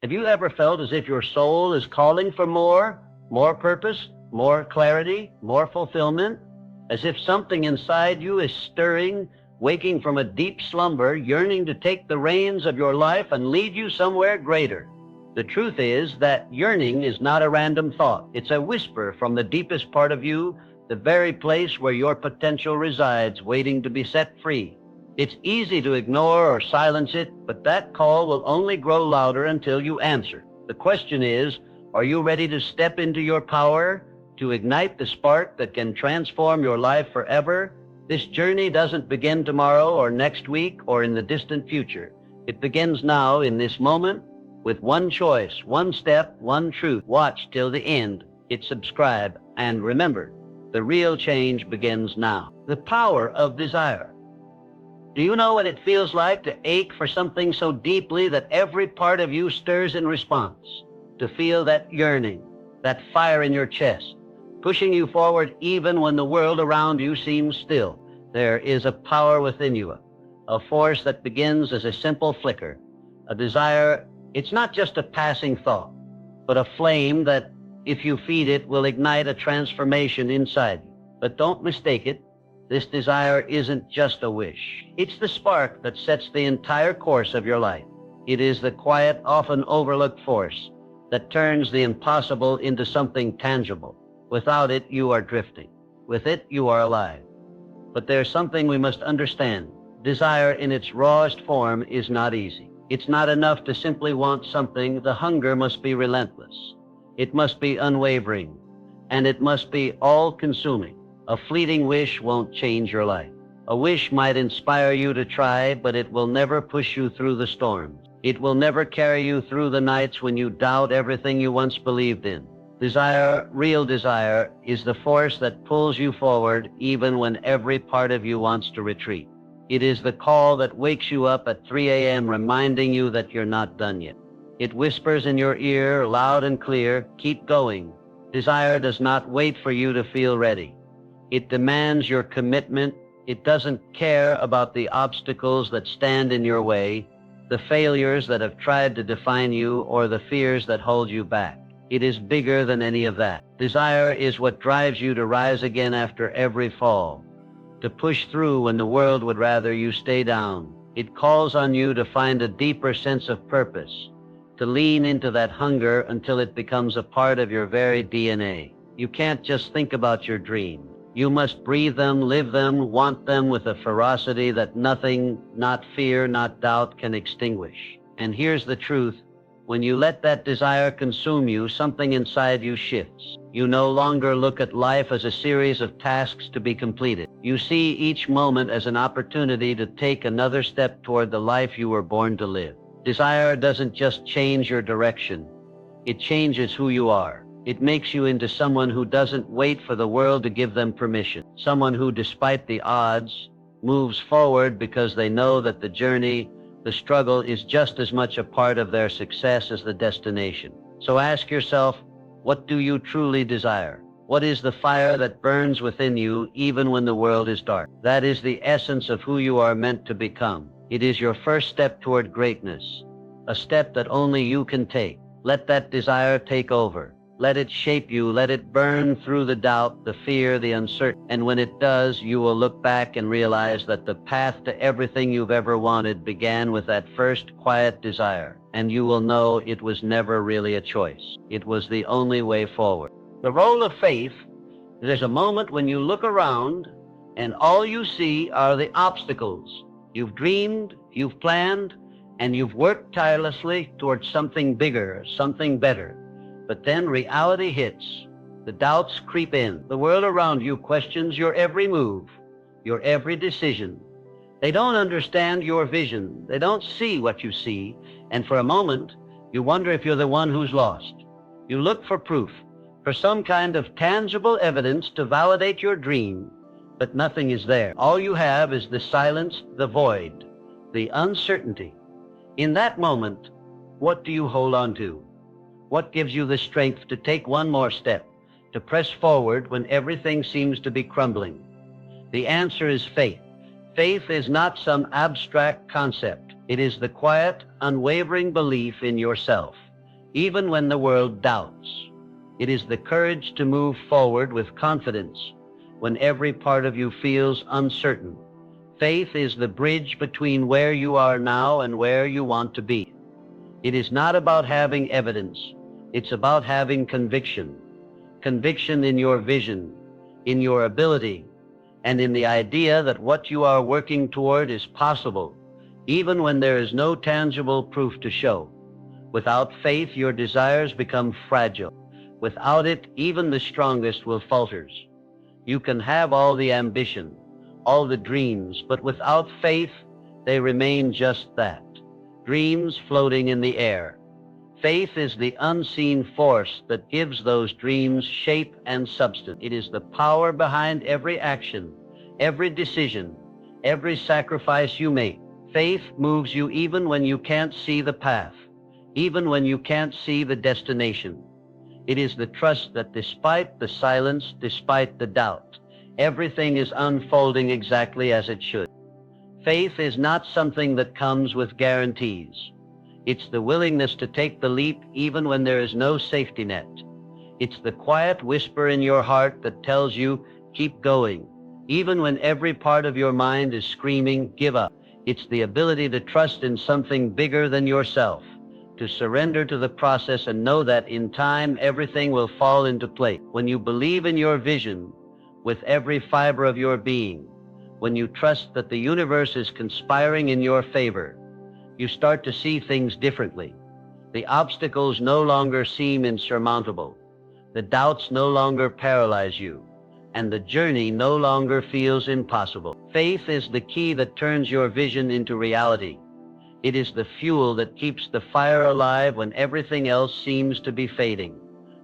Have you ever felt as if your soul is calling for more purpose, more clarity, more fulfillment? As if something inside you is stirring, waking from a deep slumber, yearning to take the reins of your life and lead you somewhere greater? The truth is that yearning is not a random thought. It's a whisper from the deepest part of you, the very place where your potential resides, waiting to be set free. It's easy to ignore or silence it, but that call will only grow louder until you answer. The question is, are you ready to step into your power, to ignite the spark that can transform your life forever? This journey doesn't begin tomorrow or next week or in the distant future. It begins now, in this moment, with one choice, one step, one truth. Watch till the end, hit subscribe, and remember, the real change begins now. The power of desire. Do you know what it feels like to ache for something so deeply that every part of you stirs in response? To feel that yearning, that fire in your chest, pushing you forward even when the world around you seems still. There is a power within you, a force that begins as a simple flicker, a desire. It's not just a passing thought, but a flame that, if you feed it, will ignite a transformation inside you. But don't mistake it. This desire isn't just a wish. It's the spark that sets the entire course of your life. It is the quiet, often overlooked force that turns the impossible into something tangible. Without it, you are drifting. With it, you are alive. But there's something we must understand. Desire in its rawest form is not easy. It's not enough to simply want something. The hunger must be relentless. It must be unwavering, and it must be all-consuming. A fleeting wish won't change your life. A wish might inspire you to try, but it will never push you through the storms. It will never carry you through the nights when you doubt everything you once believed in. Desire, real desire, is the force that pulls you forward even when every part of you wants to retreat. It is the call that wakes you up at 3 a.m. reminding you that you're not done yet. It whispers in your ear loud and clear, keep going. Desire does not wait for you to feel ready. It demands your commitment. It doesn't care about the obstacles that stand in your way, the failures that have tried to define you, or the fears that hold you back. It is bigger than any of that. Desire is what drives you to rise again after every fall, to push through when the world would rather you stay down. It calls on you to find a deeper sense of purpose, to lean into that hunger until it becomes a part of your very DNA. You can't just think about your dreams. You must breathe them, live them, want them with a ferocity that nothing, not fear, not doubt, can extinguish. And here's the truth. When you let that desire consume you, something inside you shifts. You no longer look at life as a series of tasks to be completed. You see each moment as an opportunity to take another step toward the life you were born to live. Desire doesn't just change your direction. It changes who you are. It makes you into someone who doesn't wait for the world to give them permission. Someone who, despite the odds, moves forward because they know that the journey, the struggle, is just as much a part of their success as the destination. So ask yourself, what do you truly desire? What is the fire that burns within you even when the world is dark? That is the essence of who you are meant to become. It is your first step toward greatness, a step that only you can take. Let that desire take over. Let it shape you. Let it burn through the doubt, the fear, the uncertainty. And when it does, you will look back and realize that the path to everything you've ever wanted began with that first quiet desire. And you will know it was never really a choice. It was the only way forward. The role of faith is there's a moment when you look around and all you see are the obstacles. You've dreamed, you've planned, and you've worked tirelessly towards something bigger, something better. But then reality hits. The doubts creep in. The world around you questions your every move, your every decision. They don't understand your vision. They don't see what you see. And for a moment, you wonder if you're the one who's lost. You look for proof, for some kind of tangible evidence to validate your dream, but nothing is there. All you have is the silence, the void, the uncertainty. In that moment, what do you hold on to? What gives you the strength to take one more step, to press forward when everything seems to be crumbling? The answer is faith. Faith is not some abstract concept. It is the quiet, unwavering belief in yourself. even when the world doubts. It is the courage to move forward with confidence when every part of you feels uncertain. Faith is the bridge between where you are now and where you want to be. It is not about having evidence. It's about having conviction. Conviction in your vision, in your ability, and in the idea that what you are working toward is possible, even when there is no tangible proof to show. Without faith, your desires become fragile. Without it, even the strongest will falter. You can have all the ambition, all the dreams, but without faith, they remain just that, dreams floating in the air. Faith is the unseen force that gives those dreams shape and substance. It is the power behind every action, every decision, every sacrifice you make. Faith moves you even when you can't see the path, even when you can't see the destination. It is the trust that despite the silence, despite the doubt, everything is unfolding exactly as it should. Faith is not something that comes with guarantees. It's the willingness to take the leap even when there is no safety net. It's the quiet whisper in your heart that tells you, keep going, even when every part of your mind is screaming, give up. It's the ability to trust in something bigger than yourself, to surrender to the process and know that in time everything will fall into place. When you believe in your vision with every fiber of your being, when you trust that the universe is conspiring in your favor, you start to see things differently. The obstacles no longer seem insurmountable. The doubts no longer paralyze you, and the journey no longer feels impossible. Faith is the key that turns your vision into reality. It is the fuel that keeps the fire alive when everything else seems to be fading.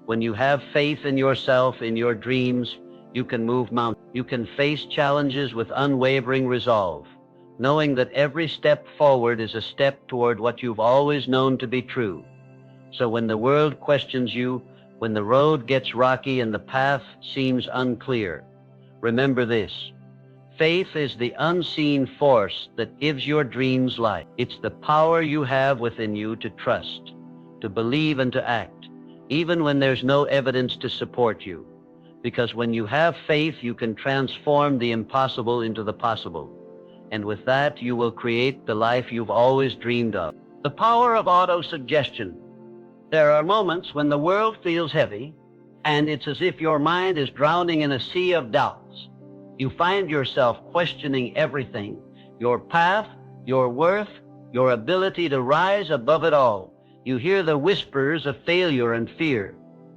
When you have faith in yourself, in your dreams, you can move mountains. You can face challenges with unwavering resolve, knowing that every step forward is a step toward what you've always known to be true. So when the world questions you, when the road gets rocky and the path seems unclear, remember this. Faith is the unseen force that gives your dreams life. It's the power you have within you to trust, to believe and to act, even when there's no evidence to support you. Because when you have faith, you can transform the impossible into the possible. And with that, you will create the life you've always dreamed of. The power of auto-suggestion. There are moments when the world feels heavy, and it's as if your mind is drowning in a sea of doubts. You find yourself questioning everything, your path, your worth, your ability to rise above it all. You hear the whispers of failure and fear,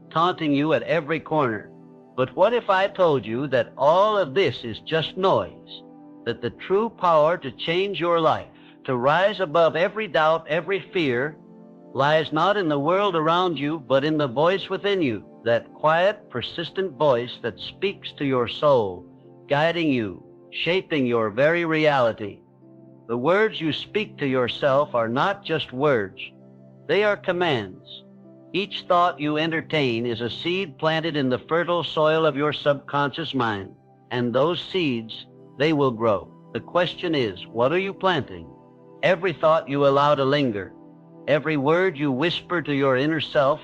taunting you at every corner. But what if I told you that all of this is just noise? That the true power to change your life, to rise above every doubt, every fear, lies not in the world around you, but in the voice within you, that quiet, persistent voice that speaks to your soul, guiding you, shaping your very reality. The words you speak to yourself are not just words. They are commands. Each thought you entertain is a seed planted in the fertile soil of your subconscious mind, and those seeds, they will grow. The question is, what are you planting? Every thought you allow to linger, every word you whisper to your inner self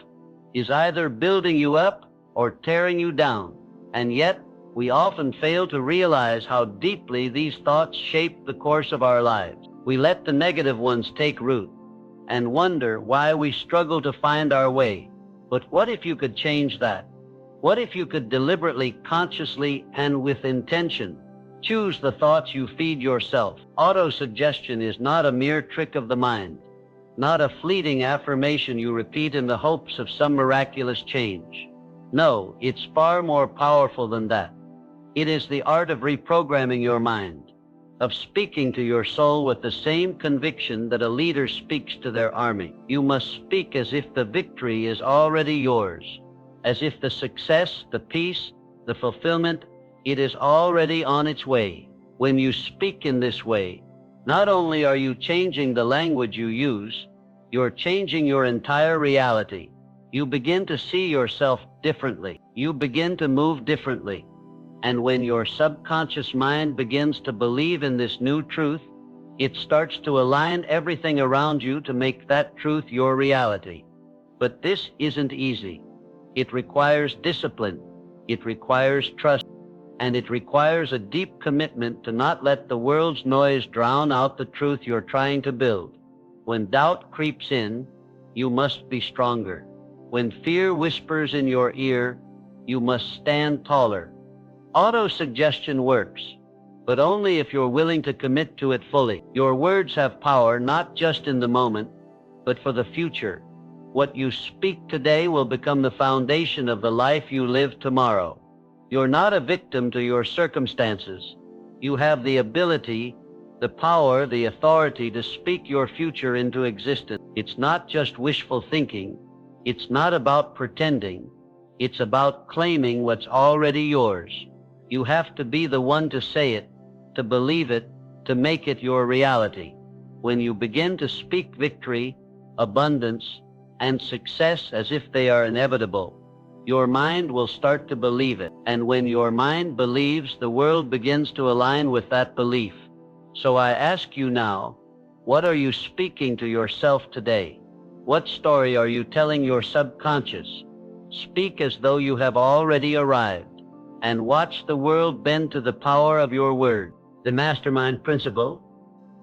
is either building you up or tearing you down. And yet, we often fail to realize how deeply these thoughts shape the course of our lives. We let the negative ones take root and wonder why we struggle to find our way. But what if you could change that? What if you could deliberately, consciously, and with intention choose the thoughts you feed yourself? Auto-suggestion is not a mere trick of the mind, not a fleeting affirmation you repeat in the hopes of some miraculous change. No, it's far more powerful than that. It is the art of reprogramming your mind, of speaking to your soul with the same conviction that a leader speaks to their army. You must speak as if the victory is already yours, as if the success, the peace, the fulfillment, it is already on its way. When you speak in this way, not only are you changing the language you use, you're changing your entire reality. You begin to see yourself differently. You begin to move differently. And when your subconscious mind begins to believe in this new truth, it starts to align everything around you to make that truth your reality. But this isn't easy. It requires discipline. It requires trust. And it requires a deep commitment to not let the world's noise drown out the truth you're trying to build. When doubt creeps in, you must be stronger. When fear whispers in your ear, you must stand taller. Auto-suggestion works, but only if you're willing to commit to it fully. Your words have power not just in the moment, but for the future. What you speak today will become the foundation of the life you live tomorrow. You're not a victim to your circumstances. You have the ability, the power, the authority to speak your future into existence. It's not just wishful thinking. It's not about pretending. It's about claiming what's already yours. You have to be the one to say it, to believe it, to make it your reality. When you begin to speak victory, abundance, and success as if they are inevitable, your mind will start to believe it. And when your mind believes, the world begins to align with that belief. So I ask you now, what are you speaking to yourself today? What story are you telling your subconscious? Speak as though you have already arrived, and watch the world bend to the power of your word. The mastermind principle.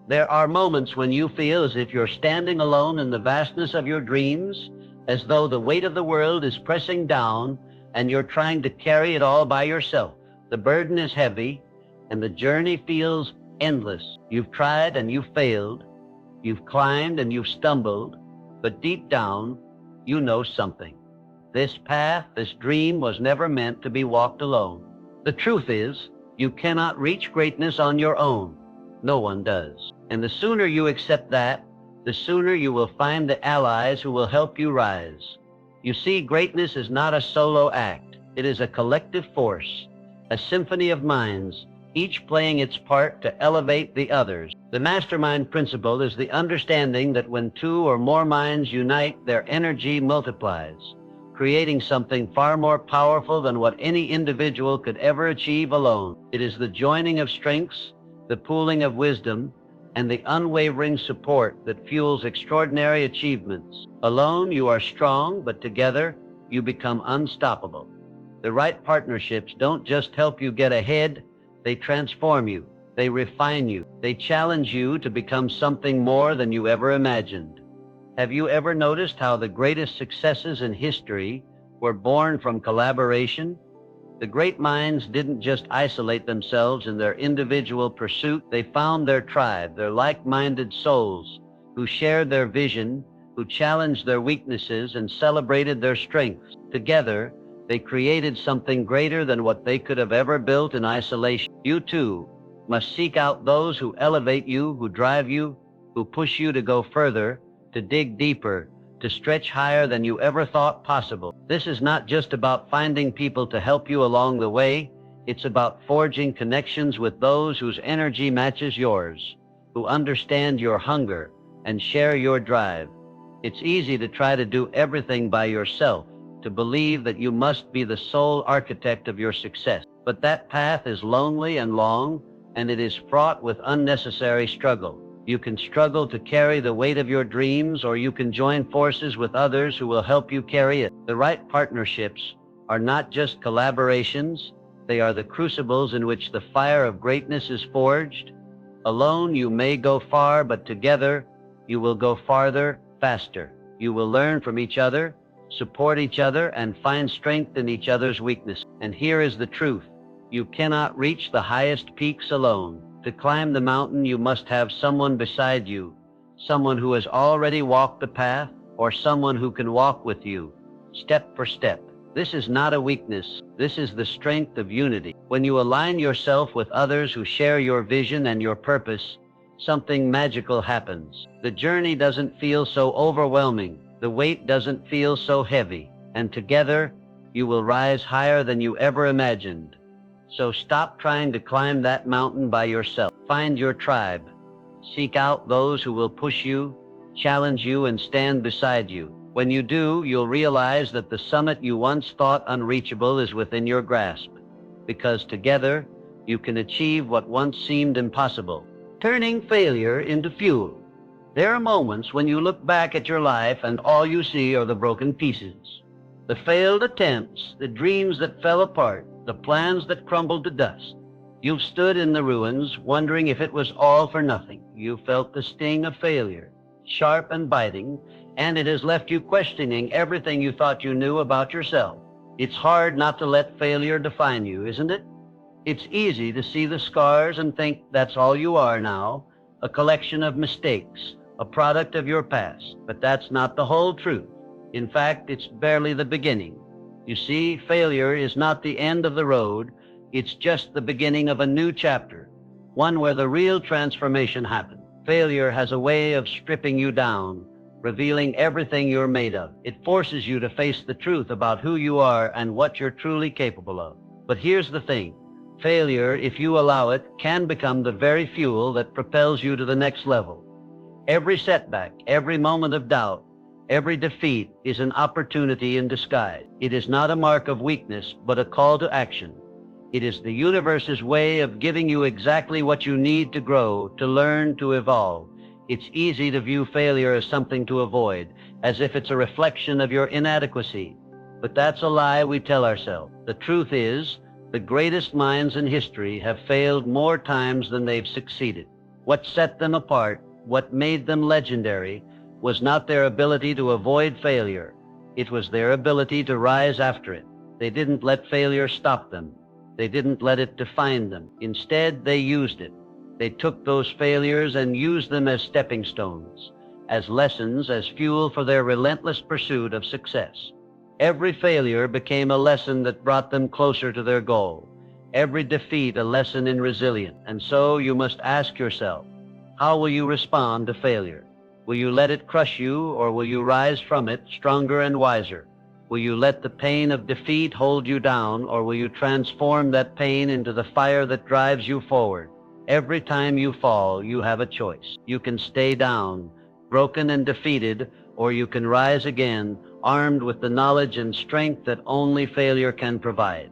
There are moments when you feel as if you're standing alone in the vastness of your dreams, as though the weight of the world is pressing down and you're trying to carry it all by yourself. The burden is heavy and the journey feels endless. You've tried and you've failed. You've climbed and you've stumbled, but deep down, you know something. This path, this dream was never meant to be walked alone. The truth is, you cannot reach greatness on your own. No one does. And the sooner you accept that, the sooner you will find the allies who will help you rise. You see, greatness is not a solo act. It is a collective force, a symphony of minds, each playing its part to elevate the others. The mastermind principle is the understanding that when two or more minds unite, their energy multiplies, creating something far more powerful than what any individual could ever achieve alone. It is the joining of strengths, the pooling of wisdom, and the unwavering support that fuels extraordinary achievements. Alone, you are strong, but together, you become unstoppable. The right partnerships don't just help you get ahead, they transform you, they refine you, they challenge you to become something more than you ever imagined. Have you ever noticed how the greatest successes in history were born from collaboration? The great minds didn't just isolate themselves in their individual pursuit. They found their tribe, their like-minded souls, who shared their vision, who challenged their weaknesses and celebrated their strengths. Together, they created something greater than what they could have ever built in isolation. You too must seek out those who elevate you, who drive you, who push you to go further, to dig deeper, to stretch higher than you ever thought possible. This is not just about finding people to help you along the way. It's about forging connections with those whose energy matches yours, who understand your hunger and share your drive. It's easy to try to do everything by yourself, to believe that you must be the sole architect of your success. But that path is lonely and long, and it is fraught with unnecessary struggle. You can struggle to carry the weight of your dreams, or you can join forces with others who will help you carry it. The right partnerships are not just collaborations, they are the crucibles in which the fire of greatness is forged. Alone you may go far, but together you will go farther, faster. You will learn from each other, support each other, and find strength in each other's weakness. And here is the truth. You cannot reach the highest peaks alone. To climb the mountain, you must have someone beside you, someone who has already walked the path, or someone who can walk with you, step for step. This is not a weakness. This is the strength of unity. When you align yourself with others who share your vision and your purpose, something magical happens. The journey doesn't feel so overwhelming. The weight doesn't feel so heavy. And together, you will rise higher than you ever imagined. So stop trying to climb that mountain by yourself. Find your tribe. Seek out those who will push you, challenge you, and stand beside you. When you do, you'll realize that the summit you once thought unreachable is within your grasp, because together you can achieve what once seemed impossible. Turning failure into fuel. There are moments when you look back at your life and all you see are the broken pieces. The failed attempts, the dreams that fell apart, the plans that crumbled to dust. You've stood in the ruins wondering if it was all for nothing. You felt the sting of failure, sharp and biting, and it has left you questioning everything you thought you knew about yourself. It's hard not to let failure define you, isn't it? It's easy to see the scars and think that's all you are now, a collection of mistakes, a product of your past. But that's not the whole truth. In fact, it's barely the beginning. You see, failure is not the end of the road. It's just the beginning of a new chapter, one where the real transformation happens. Failure has a way of stripping you down, revealing everything you're made of. It forces you to face the truth about who you are and what you're truly capable of. But here's the thing. Failure, if you allow it, can become the very fuel that propels you to the next level. Every setback, every moment of doubt, every defeat is an opportunity in disguise. It is not a mark of weakness, but a call to action. It is the universe's way of giving you exactly what you need to grow, to learn, to evolve. It's easy to view failure as something to avoid, as if it's a reflection of your inadequacy. But that's a lie we tell ourselves. The truth is, the greatest minds in history have failed more times than they've succeeded. What set them apart, what made them legendary, was not their ability to avoid failure. It was their ability to rise after it. They didn't let failure stop them. They didn't let it define them. Instead, they used it. They took those failures and used them as stepping stones, as lessons, as fuel for their relentless pursuit of success. Every failure became a lesson that brought them closer to their goal. Every defeat a lesson in resilience. And so you must ask yourself, how will you respond to failure? Will you let it crush you, or will you rise from it stronger and wiser? Will you let the pain of defeat hold you down, or will you transform that pain into the fire that drives you forward? Every time you fall, you have a choice. You can stay down, broken and defeated, or you can rise again, armed with the knowledge and strength that only failure can provide.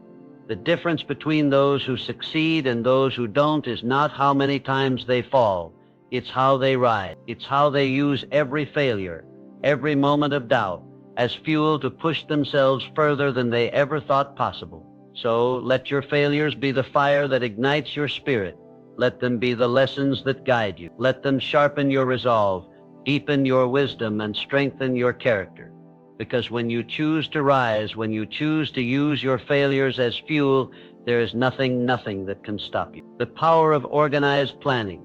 The difference between those who succeed and those who don't is not how many times they fall. It's how they rise. It's how they use every failure, every moment of doubt, as fuel to push themselves further than they ever thought possible. So let your failures be the fire that ignites your spirit. Let them be the lessons that guide you. Let them sharpen your resolve, deepen your wisdom, and strengthen your character. Because when you choose to rise, when you choose to use your failures as fuel, there is nothing that can stop you. The power of organized planning.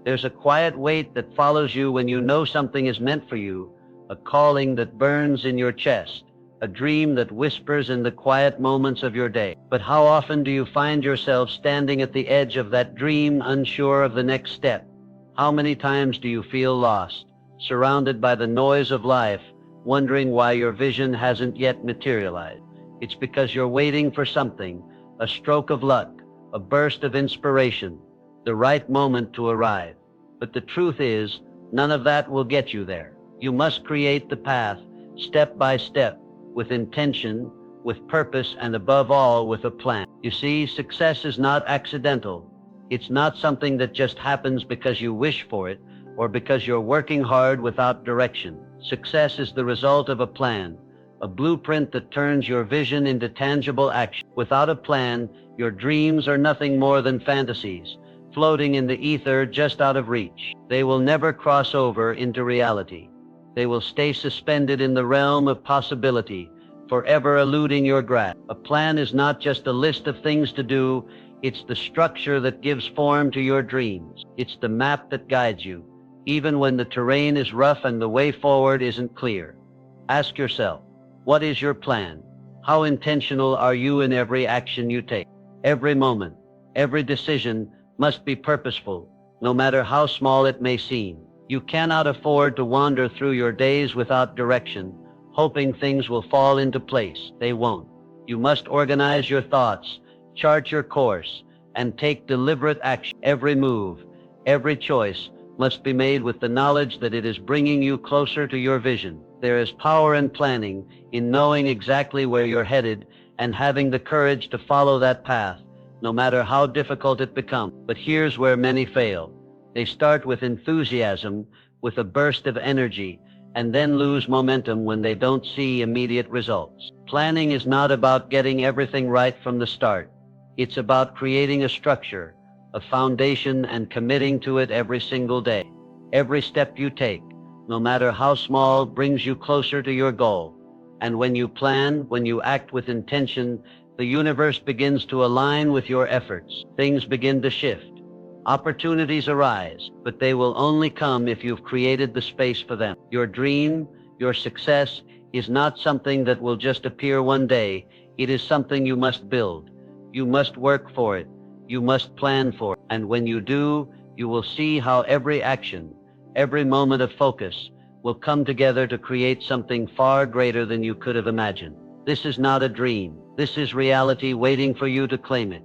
There's a quiet weight that follows you when you know something is meant for you, a calling that burns in your chest, a dream that whispers in the quiet moments of your day. But how often do you find yourself standing at the edge of that dream, unsure of the next step? How many times do you feel lost, surrounded by the noise of life, wondering why your vision hasn't yet materialized? It's because you're waiting for something, a stroke of luck, a burst of inspiration, the right moment to arrive. But the truth is, none of that will get you there. You must create the path, step by step, with intention, with purpose, and above all, with a plan. You see, success is not accidental. It's not something that just happens because you wish for it or because you're working hard without direction. Success is the result of a plan, a blueprint that turns your vision into tangible action. Without a plan, your dreams are nothing more than fantasies, floating in the ether just out of reach. They will never cross over into reality. They will stay suspended in the realm of possibility, forever eluding your grasp. A plan is not just a list of things to do. It's the structure that gives form to your dreams. It's the map that guides you, even when the terrain is rough and the way forward isn't clear. Ask yourself, what is your plan? How intentional are you in every action you take? Every moment, every decision must be purposeful, no matter how small it may seem. You cannot afford to wander through your days without direction, hoping things will fall into place. They won't. You must organize your thoughts, chart your course, and take deliberate action. Every move, every choice must be made with the knowledge that it is bringing you closer to your vision. There is power in planning, in knowing exactly where you're headed and having the courage to follow that path, no matter how difficult it becomes. But here's where many fail. They start with enthusiasm, with a burst of energy, and then lose momentum when they don't see immediate results. Planning is not about getting everything right from the start. It's about creating a structure, a foundation, and committing to it every single day. Every step you take, no matter how small, brings you closer to your goal. And when you plan, when you act with intention, the universe begins to align with your efforts. Things begin to shift. Opportunities arise, but they will only come if you've created the space for them. Your dream, your success, is not something that will just appear one day. It is something you must build. You must work for it. You must plan for it. And when you do, you will see how every action, every moment of focus, will come together to create something far greater than you could have imagined. This is not a dream. This is reality waiting for you to claim it.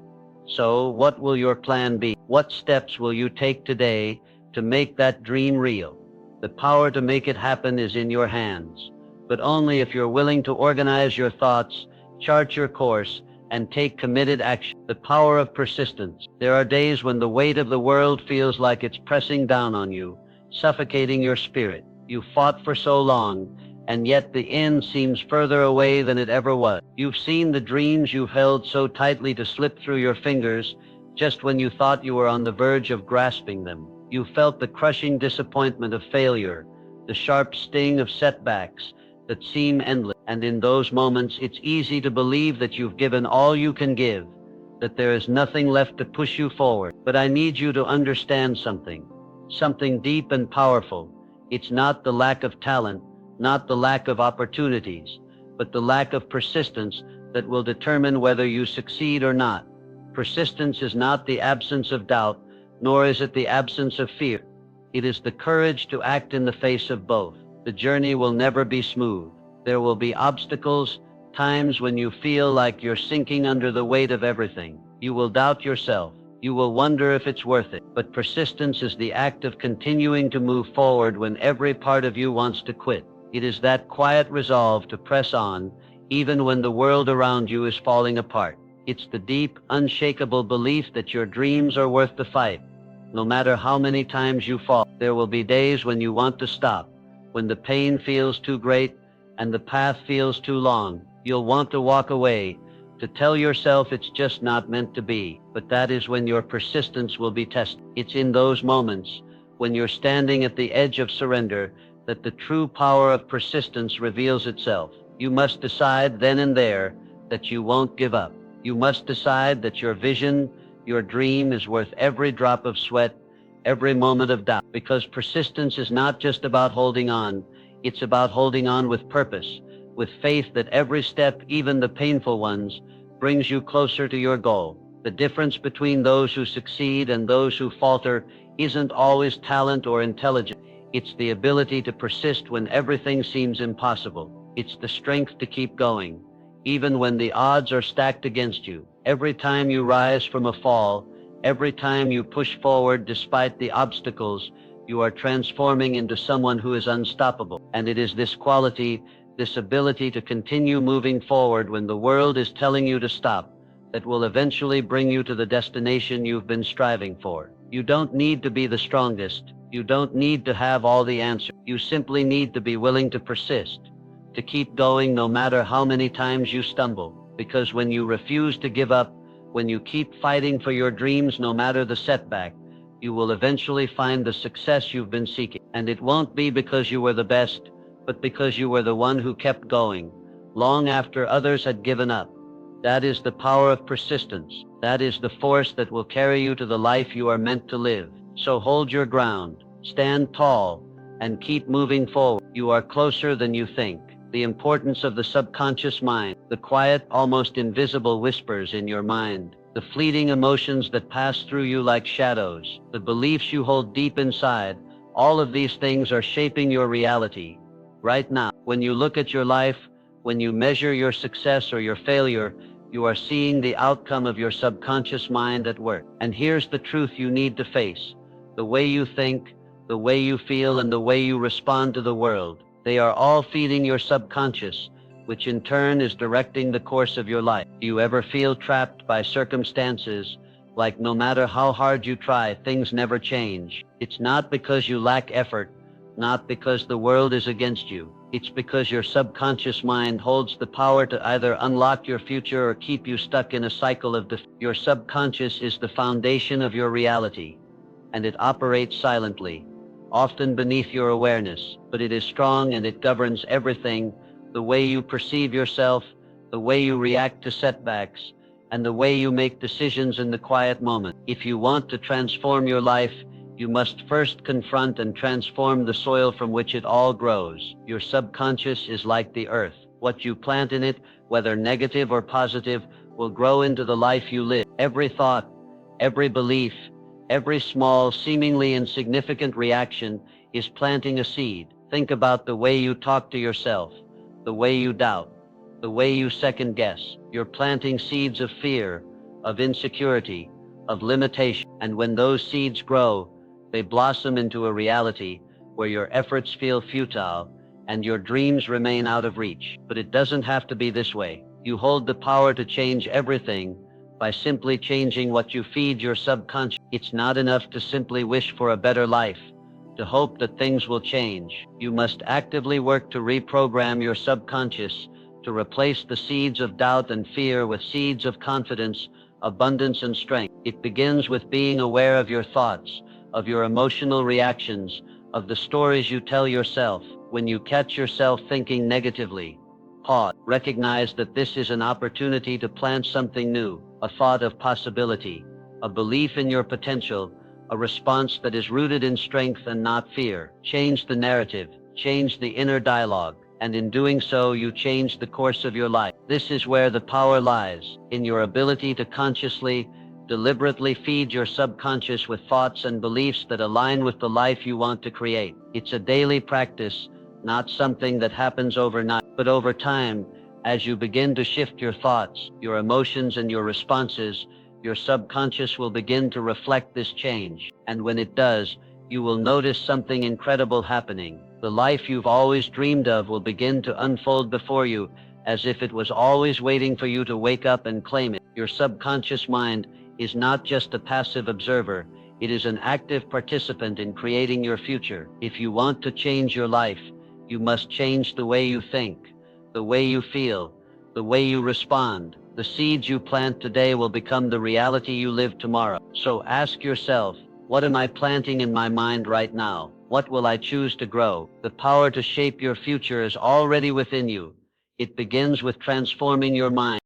So, what will your plan be? What steps will you take today to make that dream real? The power to make it happen is in your hands, but only if you're willing to organize your thoughts, chart your course, and take committed action. The power of persistence. There are days when the weight of the world feels like it's pressing down on you, suffocating your spirit. You fought for so long, and yet the end seems further away than it ever was. You've seen the dreams you've held so tightly to slip through your fingers just when you thought you were on the verge of grasping them. You felt the crushing disappointment of failure, the sharp sting of setbacks that seem endless. And in those moments, it's easy to believe that you've given all you can give, that there is nothing left to push you forward. But I need you to understand something deep and powerful. It's not the lack of talent, not the lack of opportunities, but the lack of persistence that will determine whether you succeed or not. Persistence is not the absence of doubt, nor is it the absence of fear. It is the courage to act in the face of both. The journey will never be smooth. There will be obstacles, times when you feel like you're sinking under the weight of everything. You will doubt yourself. You will wonder if it's worth it. But persistence is the act of continuing to move forward when every part of you wants to quit. It is that quiet resolve to press on, even when the world around you is falling apart. It's the deep, unshakable belief that your dreams are worth the fight. No matter how many times you fall, there will be days when you want to stop, when the pain feels too great and the path feels too long. You'll want to walk away, to tell yourself it's just not meant to be. But that is when your persistence will be tested. It's in those moments, when you're standing at the edge of surrender, that the true power of persistence reveals itself. You must decide then and there that you won't give up. You must decide that your vision, your dream is worth every drop of sweat, every moment of doubt. Because persistence is not just about holding on, it's about holding on with purpose, with faith that every step, even the painful ones, brings you closer to your goal. The difference between those who succeed and those who falter isn't always talent or intelligence. It's the ability to persist when everything seems impossible. It's the strength to keep going, even when the odds are stacked against you. Every time you rise from a fall, every time you push forward despite the obstacles, you are transforming into someone who is unstoppable. And it is this quality, this ability to continue moving forward when the world is telling you to stop, that will eventually bring you to the destination you've been striving for. You don't need to be the strongest. You don't need to have all the answers. You simply need to be willing to persist, to keep going no matter how many times you stumble. Because when you refuse to give up, when you keep fighting for your dreams no matter the setback, you will eventually find the success you've been seeking. And it won't be because you were the best, but because you were the one who kept going, long after others had given up. That is the power of persistence. That is the force that will carry you to the life you are meant to live. So hold your ground, stand tall, and keep moving forward. You are closer than you think. The importance of the subconscious mind, the quiet, almost invisible whispers in your mind, the fleeting emotions that pass through you like shadows, the beliefs you hold deep inside, all of these things are shaping your reality. Right now, when you look at your life, when you measure your success or your failure, you are seeing the outcome of your subconscious mind at work. And here's the truth you need to face. The way you think, the way you feel, and the way you respond to the world, they are all feeding your subconscious, which in turn is directing the course of your life. Do you ever feel trapped by circumstances, like no matter how hard you try, things never change? It's not because you lack effort, not because the world is against you. It's because your subconscious mind holds the power to either unlock your future or keep you stuck in a cycle of defeat. Your subconscious is the foundation of your reality, and it operates silently, often beneath your awareness, but it is strong and it governs everything: the way you perceive yourself, the way you react to setbacks, and the way you make decisions in the quiet moment. If you want to transform your life, you must first confront and transform the soil from which it all grows. Your subconscious is like the earth. What you plant in it, whether negative or positive, will grow into the life you live. Every thought, every belief, every small, seemingly insignificant reaction is planting a seed. Think about the way you talk to yourself, the way you doubt, the way you second guess. You're planting seeds of fear, of insecurity, of limitation. And when those seeds grow, they blossom into a reality where your efforts feel futile and your dreams remain out of reach. But it doesn't have to be this way. You hold the power to change everything by simply changing what you feed your subconscious. It's not enough to simply wish for a better life, to hope that things will change. You must actively work to reprogram your subconscious, to replace the seeds of doubt and fear with seeds of confidence, abundance, and strength. It begins with being aware of your thoughts, of your emotional reactions, of the stories you tell yourself. When you catch yourself thinking negatively, pause. Recognize that this is an opportunity to plant something new, a thought of possibility, a belief in your potential, a response that is rooted in strength and not fear. Change the narrative, change the inner dialogue, and in doing so, you change the course of your life. This is where the power lies, in your ability to consciously, deliberately feed your subconscious with thoughts and beliefs that align with the life you want to create. It's a daily practice, not something that happens overnight, but over time, as you begin to shift your thoughts, your emotions, and your responses, your subconscious will begin to reflect this change. And when it does, you will notice something incredible happening. The life you've always dreamed of will begin to unfold before you, as if it was always waiting for you to wake up and claim it. Your subconscious mind is not just a passive observer, it is an active participant in creating your future. If you want to change your life, you must change the way you think, the way you feel, the way you respond. The seeds you plant today will become the reality you live tomorrow. So ask yourself, what am I planting in my mind right now? What will I choose to grow? The power to shape your future is already within you. It begins with transforming your mind.